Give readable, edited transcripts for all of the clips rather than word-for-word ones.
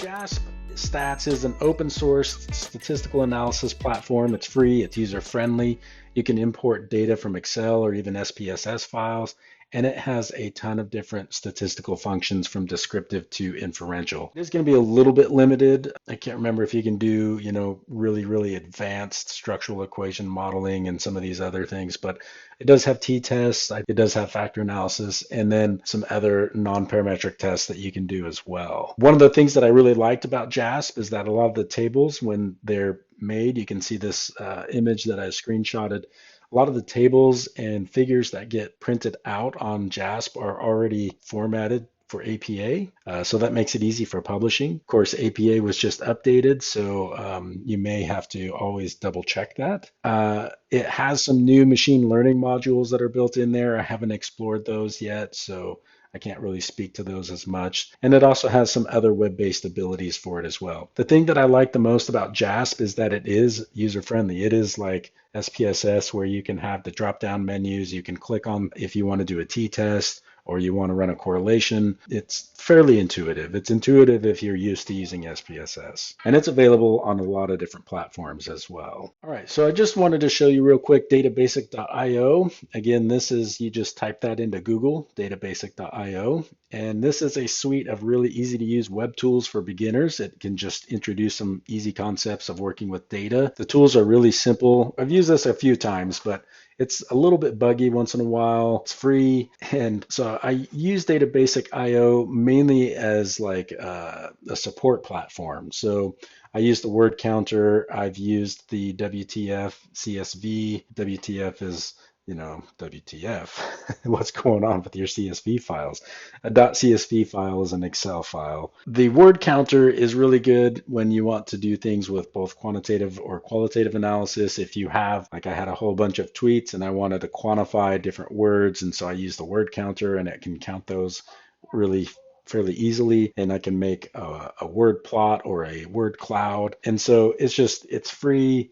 JASP Stats is an open source statistical analysis platform. It's free, it's user friendly. You can import data from Excel or even SPSS files, and it has a ton of different statistical functions from descriptive to inferential. It is going to be a little bit limited. I can't remember if you can do, really advanced structural equation modeling and some of these other things, but it does have t-tests, it does have factor analysis, and then some other non-parametric tests that you can do as well. One of the things that I really liked about JASP is that a lot of the tables, when they're made, you can see this image that I screenshotted. A lot of the tables and figures that get printed out on JASP are already formatted for APA, so that makes it easy for publishing. Of course, APA was just updated, so you may have to always double check that. It has some new machine learning modules that are built in there. I haven't explored those yet, so I can't really speak to those as much. And it also has some other web-based abilities for it as well. The thing that I like the most about JASP is that it is user-friendly. It is like SPSS, where you can have the drop-down menus. You can click on if you want to do a t-test or you want to run a correlation. It's fairly intuitive. It's intuitive if you're used to using SPSS. And it's available on a lot of different platforms as well. All right, so I just wanted to show you real quick databasic.io. Again, this is, you just type that into Google, databasic.io. And this is a suite of really easy to use web tools for beginners. It can just introduce some easy concepts of working with data. The tools are really simple. I've used this a few times, but it's a little bit buggy once in a while. It's free. And so I use databasic.io mainly as like a support platform. So I use the word counter. I've used the WTF CSV. WTF is, WTF, what's going on with your CSV files? A .csv file is an Excel file. The word counter is really good when you want to do things with both quantitative or qualitative analysis. If you have, like I had a whole bunch of tweets and I wanted to quantify different words, and so I use the word counter and it can count those really fairly easily, and I can make a word plot or a word cloud. And so it's free.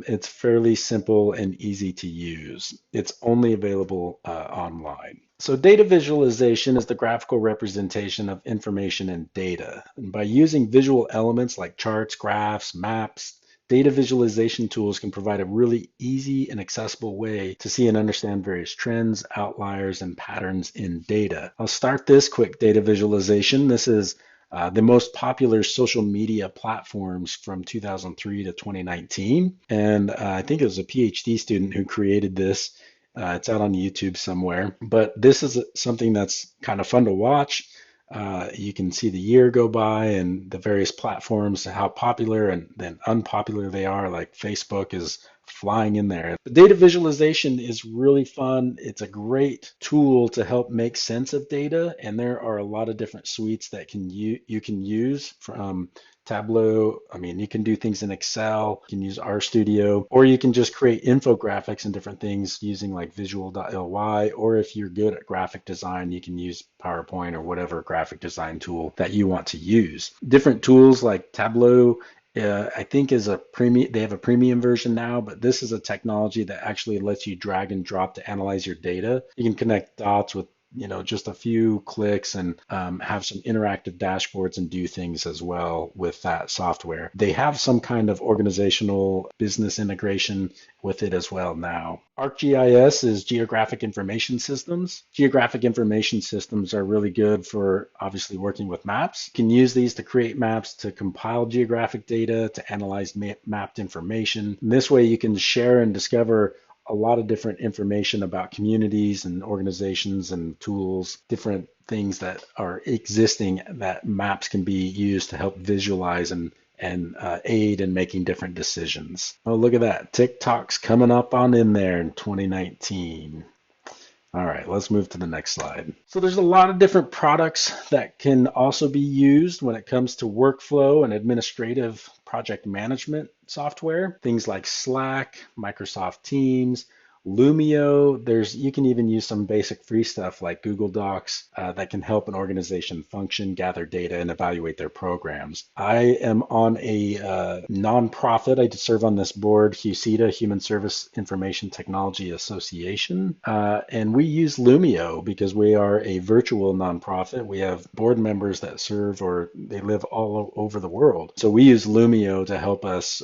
It's fairly simple and easy to use. It's only available online. So data visualization is the graphical representation of information and data. And by using visual elements like charts, graphs, maps, data visualization tools can provide a really easy and accessible way to see and understand various trends, outliers, and patterns in data. I'll start this quick data visualization. This is the most popular social media platforms from 2003 to 2019. And I think it was a PhD student who created this. It's out on YouTube somewhere. But this is something that's kind of fun to watch. You can see the year go by and the various platforms, how popular and then unpopular they are, like Facebook is flying in there. The data visualization is really fun. It's a great tool to help make sense of data, and there are a lot of different suites that you can use from Tableau. I mean, you can do things in Excel, you can use RStudio, or you can just create infographics and different things using like visual.ly, or if you're good at graphic design, you can use PowerPoint or whatever graphic design tool that you want to use. Different tools like Tableau, I think is a premium. They have a premium version now, but this is a technology that actually lets you drag and drop to analyze your data. You can connect dots with just a few clicks and have some interactive dashboards and do things as well with that software. They have some kind of organizational business integration with it as well now. ArcGIS is geographic information systems. Geographic information systems are really good for obviously working with maps. You can use these to create maps, to compile geographic data, to analyze mapped information. And this way you can share and discover a lot of different information about communities and organizations and tools, different things that are existing that maps can be used to help visualize and aid in making different decisions. Oh, look at that. TikTok's coming up on in there in 2019. All right, let's move to the next slide. So there's a lot of different products that can also be used when it comes to workflow and administrative project management software. Things like Slack, Microsoft Teams, Lumio, you can even use some basic free stuff like Google Docs that can help an organization function, gather data, and evaluate their programs. I am on a nonprofit. I serve on this board, HUSITA, Human Service Information Technology Association, and we use Lumio because we are a virtual nonprofit. We have board members that serve or they live all over the world. So we use Lumio to help us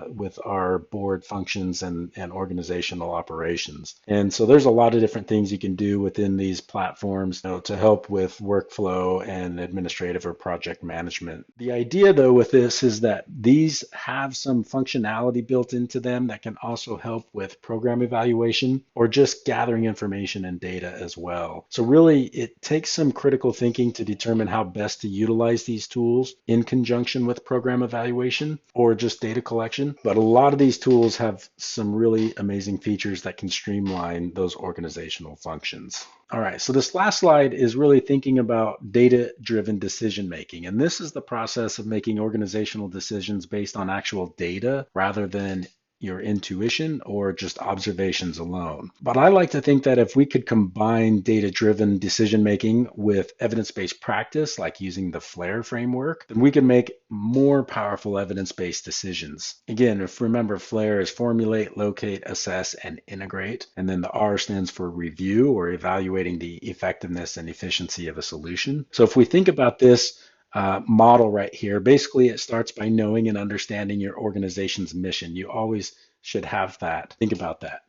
with our board functions and organizational operations. And so there's a lot of different things you can do within these platforms, to help with workflow and administrative or project management. The idea though with this is that these have some functionality built into them that can also help with program evaluation or just gathering information and data as well. So really it takes some critical thinking to determine how best to utilize these tools in conjunction with program evaluation or just data collection. But a lot of these tools have some really amazing features that can streamline those organizational functions. All right, so this last slide is really thinking about data-driven decision making. And this is the process of making organizational decisions based on actual data rather than your intuition or just observations alone. But I like to think that if we could combine data-driven decision-making with evidence-based practice, like using the FLAIR framework, then we can make more powerful evidence-based decisions. Again, if remember, FLAIR is formulate, locate, assess, and integrate. And then the R stands for review or evaluating the effectiveness and efficiency of a solution. So if we think about this model right here. Basically, it starts by knowing and understanding your organization's mission. You always should have that. Think about that.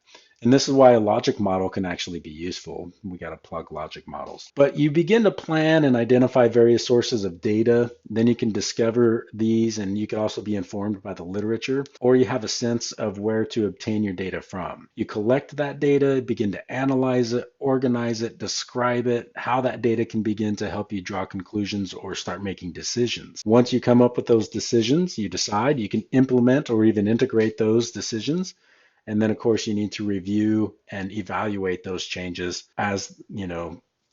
And this is why a logic model can actually be useful. We got to plug logic models. But you begin to plan and identify various sources of data. Then you can discover these, and you can also be informed by the literature, or you have a sense of where to obtain your data from. You collect that data, begin to analyze it, organize it, describe it, how that data can begin to help you draw conclusions or start making decisions. Once you come up with those decisions, you decide, you can implement or even integrate those decisions. And then, of course, you need to review and evaluate those changes as,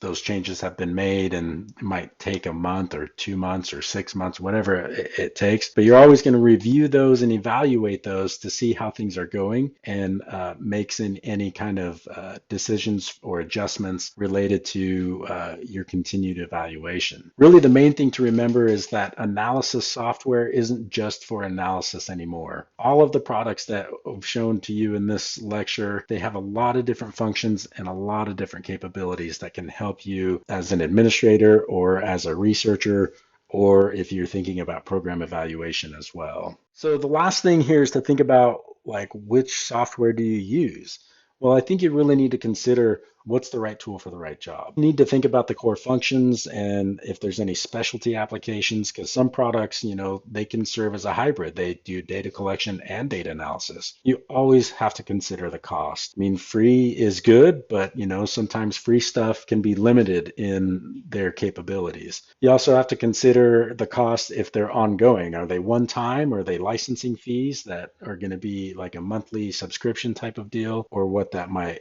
those changes have been made, and it might take a month or 2 months or 6 months, whatever it takes. But you're always going to review those and evaluate those to see how things are going and makes any kind of decisions or adjustments related to your continued evaluation. Really, the main thing to remember is that analysis software isn't just for analysis anymore. All of the products that I've shown to you in this lecture, they have a lot of different functions and a lot of different capabilities that can help you as an administrator or as a researcher, or if you're thinking about program evaluation as well. So the last thing here is to think about, like, which software do you use? Well, I think you really need to consider what's the right tool for the right job. You need to think about the core functions and if there's any specialty applications, because some products, they can serve as a hybrid. They do data collection and data analysis. You always have to consider the cost. I mean, free is good, but sometimes free stuff can be limited in their capabilities. You also have to consider the cost if they're ongoing. Are they one time, or are they licensing fees that are going to be like a monthly subscription type of deal, or what that might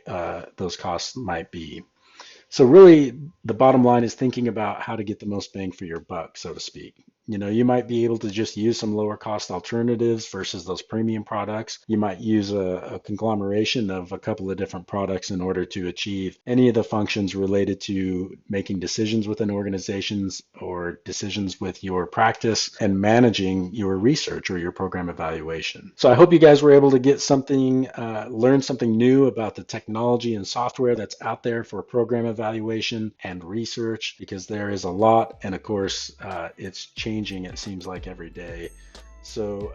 those costs might be. So really, the bottom line is thinking about how to get the most bang for your buck, so to speak. You might be able to just use some lower cost alternatives versus those premium products. You might use a conglomeration of a couple of different products in order to achieve any of the functions related to making decisions within organizations or decisions with your practice and managing your research or your program evaluation. So I hope you guys were able to get something, learn something new about the technology and software that's out there for program evaluation and research, because there is a lot, and of course, it's changing, it seems like, every day. So